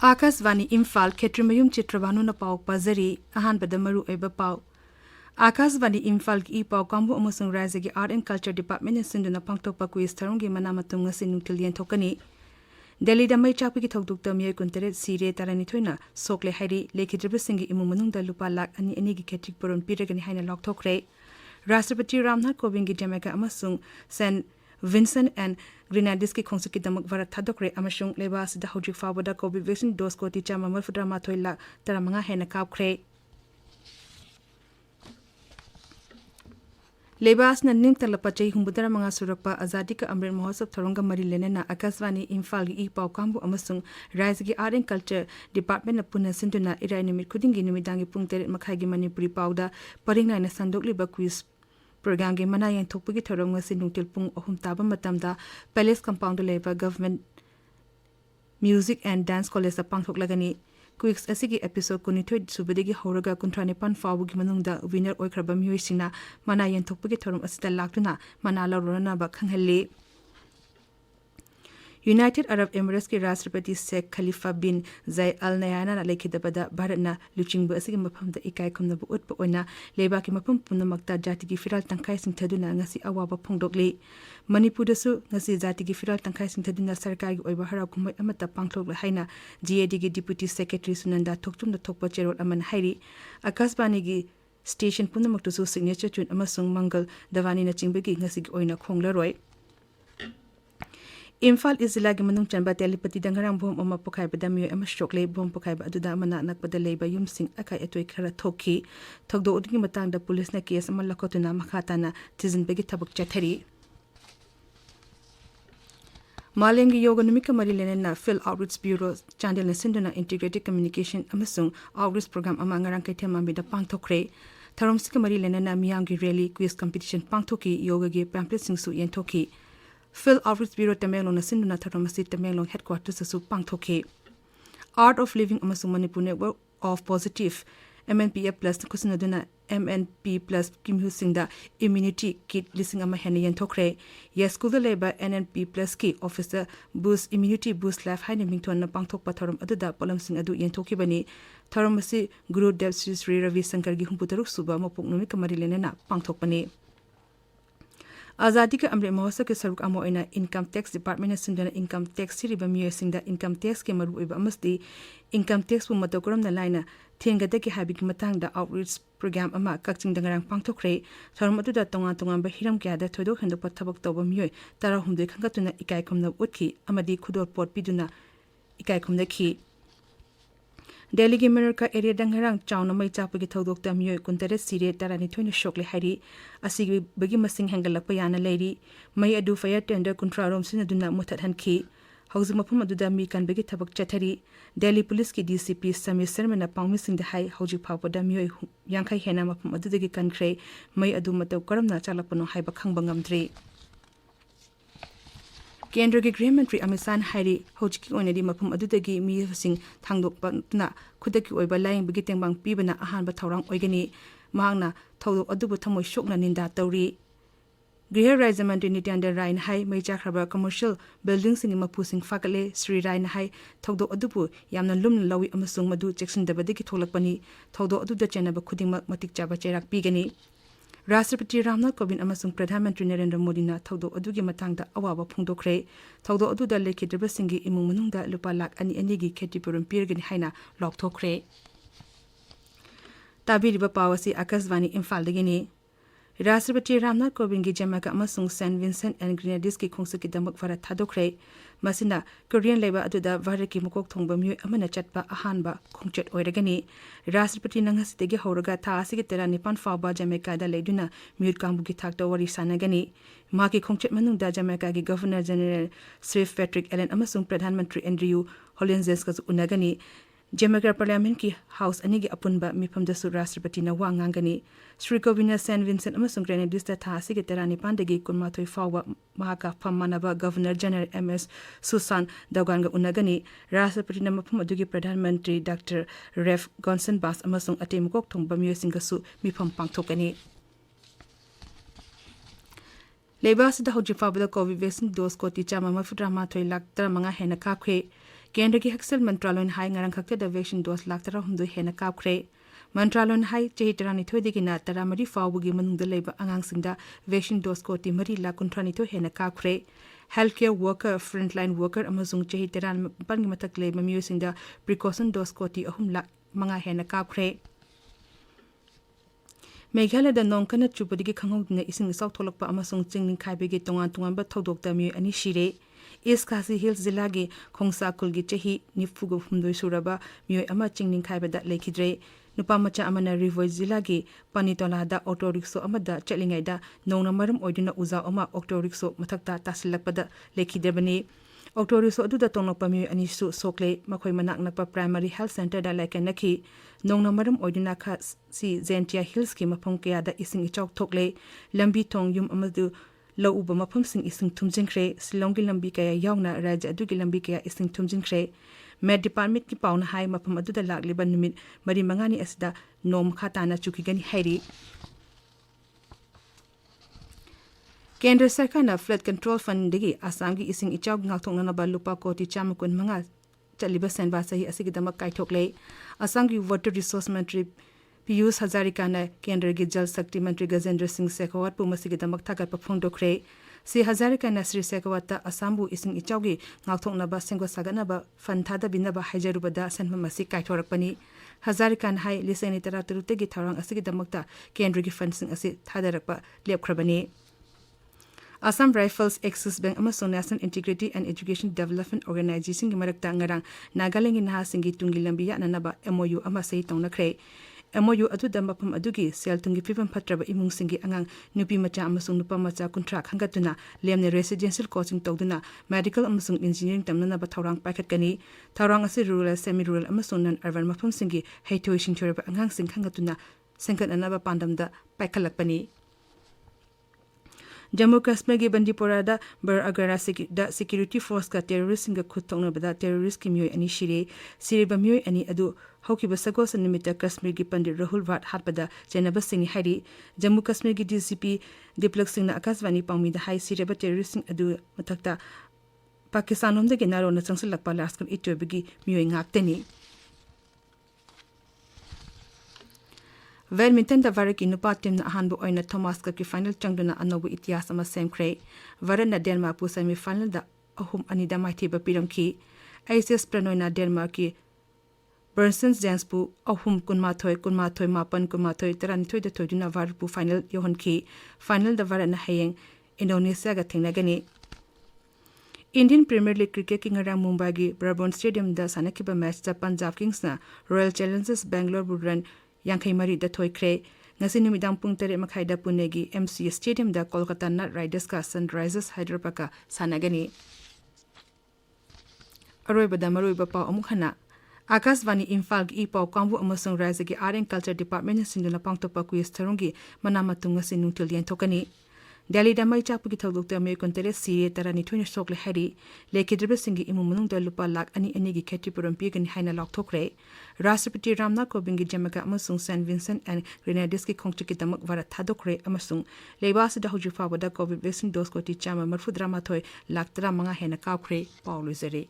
Akasvani Imphal Chitrabhanu Chitrabhanu na pau pazari ahanbada maru oiba pau. Akasvani Imphal ki pau kambu amasung Raja ki Art and Culture Department sinduna pangtokpa quiz tarungi manamatung ngasi nungtil thokani. Delhi da mai chakpi ki thokdukta miyai kunteret sire tarani thoina sokle hairi lekhidraba singi imu manungda lupa lak ani ani ki khetik puron piragani haina lok thokre. Rashtrapati Ramnath Kovind ki Jamaica amasung St. Vincent and Grenadines ki khongsuki damak varat thadokre amasung lebas da hojik fawada covid vaccine dose ko ti chama mal fudra ma thoila taramanga hena kapkhre lebas na ningtala pachai humbudara manga surakpa azadi ka amrit mahotsav thoronga mari lenena Akasvani Imphal gi pau kambu amasung Raja gi Art and Culture Department na puna sinduna irai nimit khudingi numidangi pung 3 makhai gi Manipuri pauda paringnai na sandokliba quiz program ge mana yang thokpagi thorong ngasi nungtil pung ahum taba matamda Palace Compound leba Government Music and Dance College pangthok lagani quiz asigi episode kunithoi subadegi horaga kuntrani pan fawu gi manungda winner oikraba miyoisina mana yang thokpagi thorong asita laktuna mana lorona ba khanghalli United Arab Emirates ki Rashtrapati Sheikh Khalifa bin Zayed Al Nahyan na lekhidabada Bharatna luchingba asigi maphamda ikai khumna bu utpa oina leba ki mapham punamakta jati gi firal tangkai singthaduna ngasi awaba phongdokli Manipur dasu ngasi jati gi firal tangkai singthaduna sarkar gi oiba hara khumai amata pangthok haina GAD gi Deputy Secretary Sunanda Thokchumda thokpa cherol aman hairi Akasvani gi station punamaktu su signature tune amasung Mangal Davani na chingbagi ngasi gi oina khonglaroi Imphal Izila gi manung chanba telepati dangarang bom ama pokai badamyo ama shokle bom pokai ba aduda mana nakpada leba yumsing akai atoi khara thoki thokdo udgi matang da police na case ama lakotuna makhatana tizin begi thabak chathari Malengi yoga numika mari lenena Phil Outreach Bureau Chandel na sinduna integrated communication amasung outreach program ama ngarang kai thema bi da pangthokre tharom sika mari lenena miyangi rally quiz competition pangthoki yoga gi pamphlet singsu yen thoki Phil Outreach Bureau Tamelong na sinduna tharamasi Tamelong headquarters su pangthoke Art of Living amasung Manipur Network of Positive MNPF Plus kusinaduna MNP Plus kimhu singda immunity kit lising ama hen yen thokre yes school leba NNP Plus ki officer boost immunity boost life haina mingthon na pangthok patharam aduda polam sing adu yen thokibani tharamasi Guru Dev Sri Ravi Shankar gi humputaruk suba mapok numi kamari lenena pangthokpani Azadi ka amre mahasa ke saruk amo ina income tax department na sindana income tax siriba miyosingda income tax ke maru iba amasti income tax bu matokoram na laina thengada ki habik matang da outreach program ama kakching dangarang pangthokre tharum atuda tonga ba hiram kya da thodok hendo pathabak toba miyoy tara humde khangatuna ikai khomna utki amadi khudor pot piduna ikai khomna khi Delhi gi America area dangarang chauna mai chapagi thodok ta miyoy kuntare sire tarani thoina shokle hari asigi bagi masing hangalakpa yana leiri mai adu fire tender kuntrarom sinaduna muthat hanki hauzu mafum aduda mi kan bagi thabak chathari Delhi police ki DCP Samir Sharma na pangmi sing da hai hauji phawpada miyoy yangkhai hena mafum adudagi kankhre mai adu mataw karamna chalakpano haiba khangba ngamdri Kendra ki Gray Mantri Amisan Hairi hojiki onedi mafum adudagi mi sing thangdokpa na khudaki oiba laing bagi tengbang pibana ahanba thawrang oigani mahangna thawdok adubu thamoi shokna ninda tawri Griha Rajamantri Nityander Rain Hai mai chakraba commercial building sing mapu sing fakale Sri Rain Hai thawdok adubu yamna lumna lawi amasung madu section dabadagi tholakpani thawdok aduda chenaba khudingmak matik chaba cherak pigani Rashtrapati Ramnath Kovind amasung Pradhan Mantri Narendra Modi na thawdok adugi matangda awaba phungdokre thawdok aduda lekhidraba singi imung manungda lupa lak ani gi kheti purum pirgani haina lokthokre tabiriba pawasi Akasvani Imphal dagini Rashtrapati Ramnath Kovind gi Jamaica amasung St. Vincent and Grenadines ki khongsuki damak varat thadokre masina Korean leba aduda varat ki mukok thongba myoy amana chatpa ahanba khongchet oiragani Rashtrapati nangasidegi horaga tha asigi tera nipan fawba Jamaica da leiduna myut kangbu gi thakta wari sanagani maki khongchet manungda Jamaica gi Governor General Sir Patrick Allen amasung Pradhan Mantri Andrew Hollands ka unagani Jamaica Parliament ki House anigi apunba mifamda su Rashtrapati na wangangani Sri Kovina St. Vincent amasung Grenadines da tha asigi tera nipan degi kunmathoi fawba mahaka phammanaba Governor General MS Susan Dawganga unagani Rashtrapati na mafum adugi Pradhan Mantri Dr. Rev Gonson Bas amasung atemukok thongba miyosinga su mifam pangthokani Lebas da hojifabda COVID vaccine dose ko ti chama mafudra ma thoi lak tara manga hena kapkhe केंद्र की हक्सल मंत्रालय high ngarang khakta da vaccine dose lak tara humdu hena kapkhre मंत्रालय high चही तरानिथोय दिगिना तरामरी फावबुगी मनुंगदा लेबा आंगांगसिंगदा vaccine dose को तिमरी लाख 39 हेना काखरे health care worker frontline worker अमसुंग चही तरान पंगी मथक लेबा मियोसिंगदा प्रिकॉशन डोज को ति अहुम लाख मंगा हेना काखरे मेघालय दा नोंकन चुपदिगी खंगौदने इसिंग साउ थोलकपा अमसुंग चिंगनिंग खाइबेगी तोंगान तोंगान बा थौदोकता मियो अनि शिरे ईस्ट काशी हिल्स जिला की खोंसा कुलगी चही निफुगु हुमदोय सुरबा मियो अमा चिंगनिंग खाइबदा लेखिद्रे नुपा मचा अमना रिवोय जिला की पनितोलादा ऑटो रिक्शो अमदा चलिंगाइदा नौना मरम ओइदुना उजा अमा ऑटो रिक्शो मथक्ता तासिलकपदा लेखिदेबनी ऑटो रिक्शो अदुदा तोंगनोपा मियो अनिसु सोकले मखोय मनाक नकपा प्राइमरी हेल्थ सेंटर दा लाइकनखी नौना मरम ओइदुना खा सी जेंटिया हिल्स की मफम कयादा इसिंग इचौक थोकले लंबी थोंग युम अमदु लो उब मफमसिंग इसिंग थुमजिंख्रे सिलोंगी लंबी कया यावना राज्य अदुगी लंबी कया इसिंग थुमजिंख्रे मेड डिपार्टमेंट की पाउना हाई मफम अदुदा लागलिबा नुमित मरी मंगानी असदा नोम खाताना चुकीगनी हैरी केंद्र सरकार ना फ्लड कंट्रोल फंड दगी आसाम की इसिंग इचाव ngathongnaba lupa koti chamakun manga chaliba senba sahi asigidama kaithokle Assam की वाटर रिसोर्स मंत्री पीयूष हजारिका ने केंद्र की जल शक्ति मंत्री गजेंद्र सिंह शेखावत पुमसी की दमक थागत पफोंदोखरे सी हजारिका ने Shri Shekhawat असमबु इसिंग इचाउगी ngathoknaba sengo saganaba फंथादा बिनबा हाइजरुबदा सनममसी काइथोरकपनी Hazarika ने हाई लिसेनी तरा तुरुते की थौरंग असि की दमकता केंद्र की फंडसिंग असि थादरकपा लेपखरबनी Assam Rifles Axis Bank अमसों National Integrity and Education Development Organization की मरकता ngarang Nagaland na singi tungi lambiya nanaba MOU ama sei tongnakhre MOU aduda mapam adugi sel tungi pibam phatraba imung singi angang nupi macha amasung nupa macha kuntra khangatuna lemne residential coaching tawduna medical amasung engineering tamna ba thorang paikhatkani thorang ase rural semi rural amasung non urban mapam singi heitoi singthoraba angang sing khangatuna sengkat anaba pandamda paikhalakpani Jammu Kashmir की बंदीपोरा दा बर अगरा दा security force का terrorist सिंग खुतौन बदा terrorist की मियोय अनि सिरे मियोय अनि अदु हौकिबा सगोस निमित्त कश्मीर की पंडित राहुल भाट हाटपदा जेनबा सिंह हाइरी जम्मू कश्मीर की डीसीपी दीपलक सिंह आकाशवाणी पाउमीदा हाई सिरेबा टेररिस्ट सिंह अदु मथक्ता पाकिस्तान होमदगी नारोना चंगसलकपा लास्कल इटोबगी मियोय ngakteनी बैडमिंटन दा भारत की नुपा टीम अहानबु ओइना थॉमस कप की फाइनल चंगदुना अनोबु इतिहास अमा सेमख्रे भारत ना डेनमार्क पु सेमी फाइनल दा अहुम अनिदा माइथेबा पिरमखी एसएस प्रणोयना डेनमार्क की बर्सन्स जेंस पु अहुम कुनमाथोय मापन कुनमाथोय तरानिथोय दा थोयदुना भारत पु फाइनल योहनखी फाइनल दा भारत ना हयेंग इंडोनेशिया गा थेंगनागनी इंडियन प्रीमियर लीग क्रिकेट की ngara मुंबई की ब्राबॉन स्टेडियम दा सानकिबा मैच दा पंजाब किंग्स ना रॉयल चैलेंजर्स बेंगलोर बु रन यांखै मरी दा थोइख्रे ngasi numidang pung 3 makhaida punegi MC Stadium da Kolkata Knight Riders ka Sunrisers Hyderabad ka sanagani aroibada maroiba pa amukhana Akashvani Imphal gi paw kangbu amasung Raja gi Art and Culture Department sinduna pangtopa quiz tharungi manamatung ngasi nungtil yen thokani Delhi da mai chakpu gi thodok ta me kontere siye tarani thoina sokle hari lekidriba singi imumunung da lupa lak ani gi kheti puram pi gani haina lok thokre Rashtrapati Ramnath Kovind gi jamaka amasung St Vincent and Grenadines ki khongchi ki tamak wara thadokre amasung lebas da huju fa wada covid vaccine dose ko ti chama marfu drama thoi lak tra manga hena kaukre paulu zare